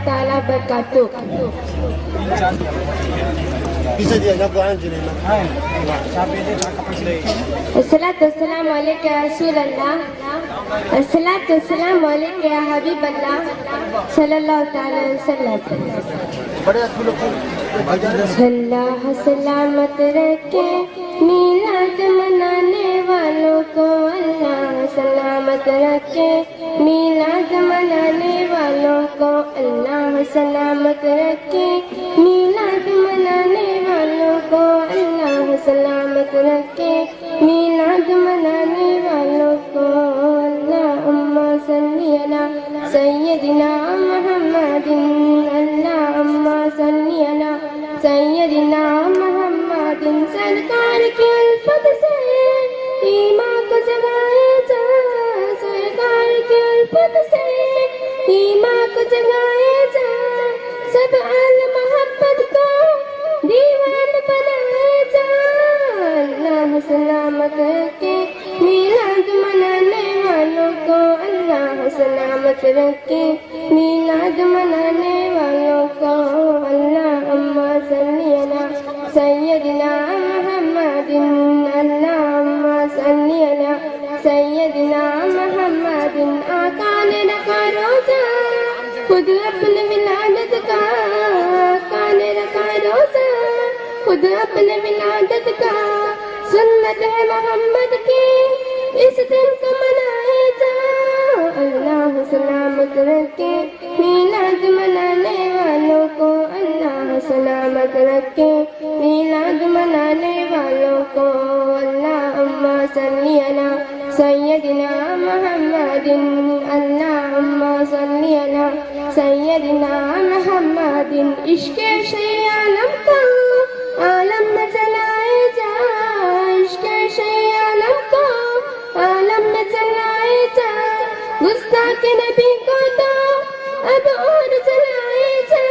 تعالیٰ وبرکاتہ. الصلاۃ والسلام علیک یا رسول اللہ. الصلاۃ والسلام علیک یا حبیب اللہ صلی اللہ تعالی وسلم. اللہ سلامت رکھے میلاد منانے والوں کو. اللہ سلامت رکھے میلاد منانے والوں کو. اللہ سلامت رکھے میلاد منانے والوں کو. اللہ سلامت رکھے میلاد منانے والوں کو. اللہم صلی علی سیدنا محمد. اللہم صلی علی سیدنا محمد. سرکار کی الفت سے ایمان کو جگائے جا. سرکار کی الفت سے ایمان کو جگائے جا. سب اہل محبت کو دیوان بنائے جا. اللہ سلامت رکھے میلاد منانے والوں کو. اللہ سلامت رکھے میلاد منانے والوں کو. اللہم صلی علی سیدنا محمد. اللہم صلی علی سیدنا محمد. آقا نے رکھا روزہ خود اپنے ولادت کا. آقا نے رکھا روزہ خود اپنے ولادت کا. سنت ہے محمد کی اس دن کو منائے جا. اللہ سلامت رکھے میلاد منانے والوں کو. اللہ سلامت رکھے میلاد منانے والوں کو. اللہم صلی علی سیدنا محمد. اللہم صلی علی سیدنا محمد. عشق شیع عالم کو عالم میں چلائے جا. عشق شیع عالم کو عالم میں چلائے جا. گستاخ نبی کو تو اب اور چلائے جا.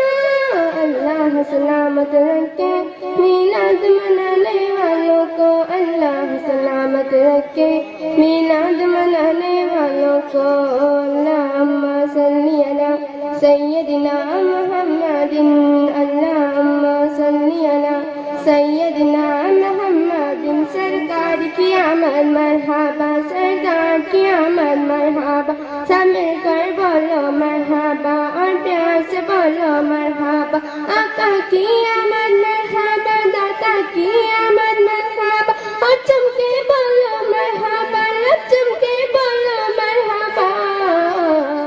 اللہ سلامت رکھے میلاد منانے والوں کو. اللہ سلامت رکھے میلاد منانے والوں کو. اللہم صلی علی سیدنا محمد. اللہم صلی علی سیدنا محمد. سرکار کی آمد مرحبا. سرکار کی آمد مرحبا. سب مل کر بولو مرحبا اور پیار سے بولو مرحبا. آقا کی آمد مرحبا. داتا کی آمد مرحبا.